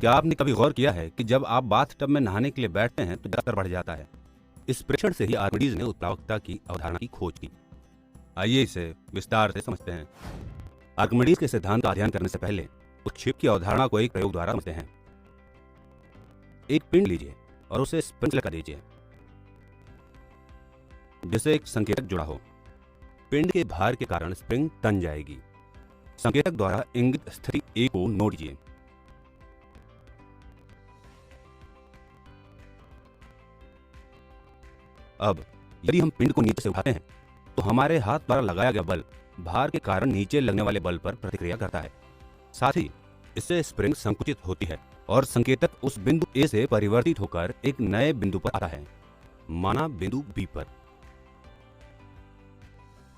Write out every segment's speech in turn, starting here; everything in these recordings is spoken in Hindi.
क्या आपने कभी गौर किया है कि जब आप बाथटब में नहाने के लिए बैठते हैं तो जल स्तर बढ़ जाता है? इस प्रेक्षण से ही आर्किमिडीज ने उत्प्लावकता की अवधारणा की खोज की। आइए इसे विस्तार से समझते हैं। आर्किमिडीज के सिद्धांत का अध्ययन करने से पहले उत्क्षेप की अवधारणा को एक प्रयोग द्वारा समझते हैं। एक पिंड लीजिए और उसे स्प्रिंग लगा दीजिए जिससे एक संकेतक जुड़ा हो। पिंड के भार के कारण स्प्रिंग तन जाएगी। संकेतक द्वारा इंगित स्थिति ए को नोट कीजिए। अब यदि हम पिंड को नीचे से उठाते हैं तो हमारे हाथ द्वारा लगाया गया बल भार के कारण नीचे लगने वाले बल पर प्रतिक्रिया करता है। साथ ही इससे स्प्रिंग संकुचित होती है और संकेतक उस बिंदु ए से परिवर्तित होकर एक नए बिंदु पर आता है, माना बिंदु बी पर।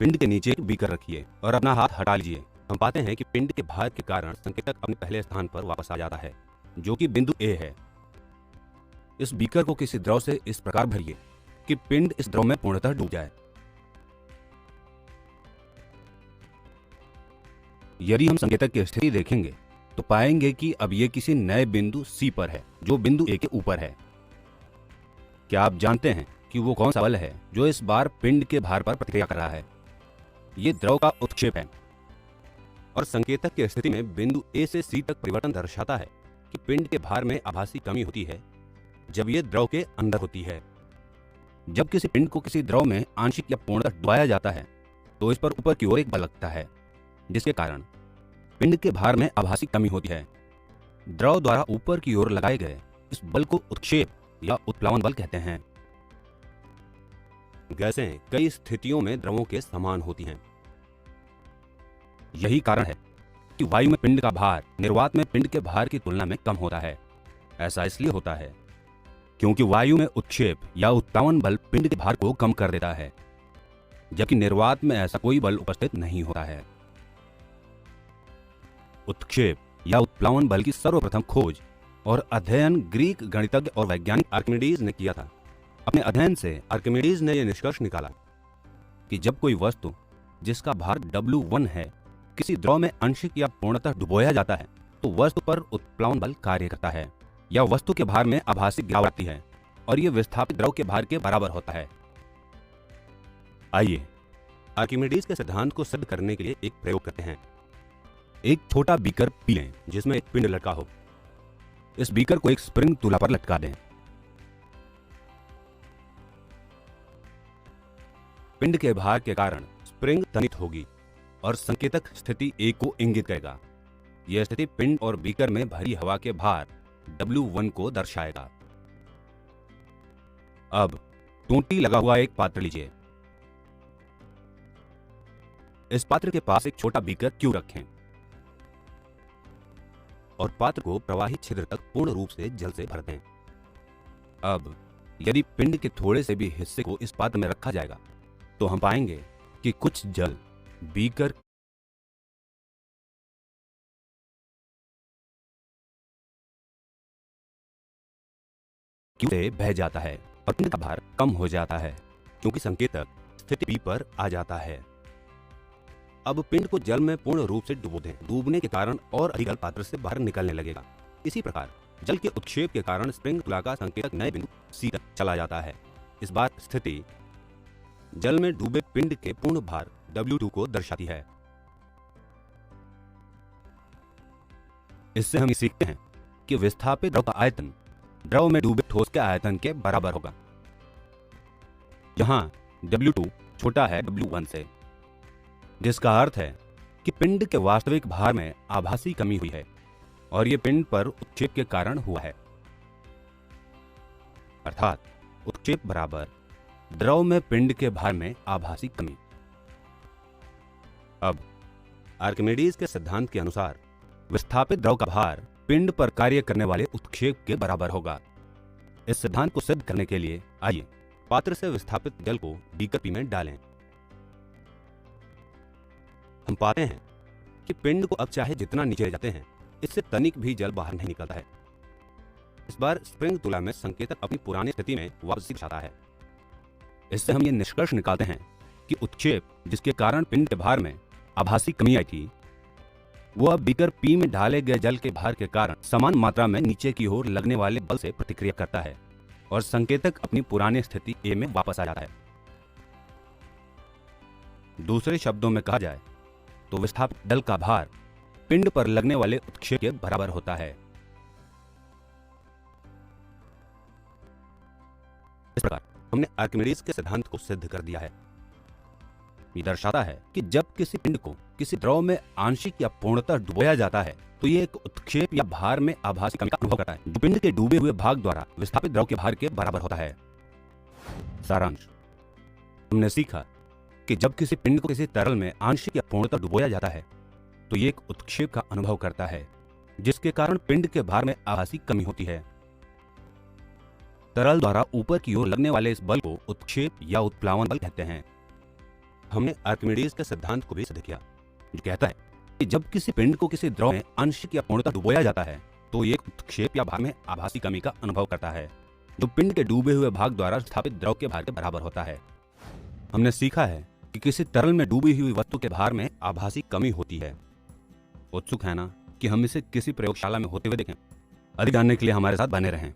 पिंड के नीचे एक बीकर रखिए और अपना हाथ हटा लीजिए। हम पाते हैं कि पिंड के भार के कारण संकेतक अपने पहले स्थान पर वापस आ जाता है, जो कि बिंदु ए है। इस बीकर को किसी द्रव से इस प्रकार भरिए कि पिंड इस द्रव में पूर्णतः डूब जाए। यदि हम संकेतक की स्थिति देखेंगे तो पाएंगे कि अब यह किसी नए बिंदु सी पर है, जो बिंदु ए के ऊपर है। क्या आप जानते हैं कि वो कौन सा बल है जो इस बार पिंड के भार पर प्रतिक्रिया कर रहा है? ये द्रव का उत्क्षेप है। और संकेतक की स्थिति में बिंदु ए से सी तक परिवर्तन दर्शाता है कि पिंड के भार में आभासी कमी होती है जब यह द्रव के अंदर होती है। जब किसी पिंड को किसी द्रव में आंशिक या पूर्णतः डुबाया जाता है तो इस पर ऊपर की ओर एक बल लगता है, जिसके कारण पिंड के भार में आभासी कमी होती है। द्रव द्वारा ऊपर की ओर लगाए गए इस बल को उत्क्षेप या उत्प्लावन बल कहते हैं। गैसें कई स्थितियों में द्रवों के समान होती हैं। यही कारण है कि वायु में पिंड का भार निर्वात में पिंड के भार की तुलना में कम होता है। ऐसा इसलिए होता है क्योंकि वायु में उत्क्षेप या उत्प्लावन बल पिंड के भार को कम कर देता है, जबकि निर्वात में ऐसा कोई बल उपस्थित नहीं होता है। उत्क्षेप या उत्प्लावन बल की सर्वप्रथम खोज और अध्ययन ग्रीक गणितज्ञ और वैज्ञानिक आर्किमिडीज ने किया था। अपने अध्ययन से आर्किमिडीज ने यह निष्कर्ष निकाला कि जब कोई वस्तु जिसका भार W1 है किसी द्रव में आंशिक या पूर्णतः डुबोया जाता है तो वस्तु पर उत्प्लावन बल कार्य करता है या वस्तु के भार में आभासी गिरावट आती है और यह विस्थापित द्रव के भार के बराबर होता है। आइए आर्किमिडीज के सिद्धांत को सिद्ध करने के लिए एक प्रयोग करते हैं। एक छोटा बीकर पी लें जिसमें एक पिंड लटका हो। इस बीकर को एक स्प्रिंग तुला पर लटका दें। पिंड के भार के कारण स्प्रिंग तनित होगी और संकेतक स्थिति ए को इंगित करेगा। यह स्थिति पिंड और बीकर में भरी हवा के भार W1 को दर्शाएगा। अब टूटी लगा हुआ एक पात्र लीजिए। इस पात्र के पास एक छोटा बीकर क्यों रखें और पात्र को प्रवाही छिद्र तक पूर्ण रूप से जल से भर दें। अब यदि पिंड के थोड़े से भी हिस्से को इस पात्र में रखा जाएगा तो हम पाएंगे कि कुछ जल बीकर से बह जाता है और पिंड का भार कम हो जाता है क्योंकि संकेतक स्थिति बी पर आ जाता है। अब पिंड को जल में पूर्ण रूप से डुबो दें। डूबने के कारण और अधिक जल पात्र से बाहर निकलने लगेगा। इसी प्रकार जल के उत्क्षेप के कारण स्प्रिंग तुला का संकेतक नए बिंदु सी तक चला जाता है। इस बार स्थिति जल में डूबे पिंड के पूर्ण भार W2 को दर्शाती है। इससे हम ये सीखते हैं कि विस्थापित द्रव का आयतन द्रव में डूबे ठोस के आयतन के बराबर होगा। यहाँ W2 छोटा है W1 से, जिसका अर्थ है कि पिंड के वास्तविक भार में आभासी कमी हुई है और यह पिंड पर उत्क्षेप के कारण हुआ है। अर्थात उत्क्षेप बराबर द्रव में पिंड के भार में आभासी कमी। अब आर्किमिडीज के सिद्धांत के अनुसार विस्थापित द्रव का भार पिंड पर कार्य करने वाले उत्क्षेप के बराबर होगा। इस सिद्धांत को सिद्ध करने के लिए आइए पात्र से विस्थापित जल को बीकर पी में डालें। हम पाते हैं कि पिंड को अब चाहे जितना नीचे जाते हैं इससे तनिक भी जल बाहर नहीं निकलता है। इस बार स्प्रिंग तुला में संकेतक अपनी पुरानी स्थिति में वापसी आता है। इससे हम ये निष्कर्ष निकालते हैं कि उत्क्षेप जिसके कारण पिंड के भार में आभासी कमी आई थी वो अब बीकर पी में ढाले गए जल के भार के कारण समान मात्रा में नीचे की ओर लगने वाले बल से प्रतिक्रिया करता है और संकेतक अपनी पुरानी स्थिति ए में वापस आ जाता है। दूसरे शब्दों में कहा जाए तो विस्थापित दल का भार पिंड पर लगने वाले उत्क्षेप के बराबर होता है। इस प्रकार हमने आर्किमिडीज के सिद्धांत को सिद्ध कर दिया है। ये दर्शाता है कि जब किसी पिंड को किसी द्रव में आंशिक या पूर्णतः डुबोया जाता है तो ये एक उत्क्षेप या भार में आभासी कमी का अनुभव करता है, जो पिंड के डूबे हुए भाग द्वारा विस्थापित द्रव के भार के बराबर होता है। सारांश, हमने सीखा कि जब किसी पिंड को किसी तरल में आंशिक या पूर्णतः डुबोया जाता है तो ये एक उत्क्षेप का अनुभव करता है, जिसके कारण पिंड के भार में आभासी कमी होती है। तरल द्वारा ऊपर की ओर लगने वाले इस बल को उत्क्षेप या उत्प्लावन बल कहते हैं। हमने आर्किमिडीज के सिद्धांत को भी सिद्ध किया, जो कहता है कि जब किसी पिंड को किसी द्रव में आंशिक या पूर्णतः डुबोया जाता है तो ये एक उत्क्षेप या भार में आभासी कमी का अनुभव करता है, जो पिंड के डूबे हुए भाग द्वारा स्थापित द्रव के भार के बराबर होता है। हमने सीखा है कि किसी तरल में डूबी हुई वस्तु के भार में आभासी कमी होती है। उत्सुक है ना कि हम इसे किसी प्रयोगशाला में होते हुए देखें? अधिक जानने के लिए हमारे साथ बने रहें।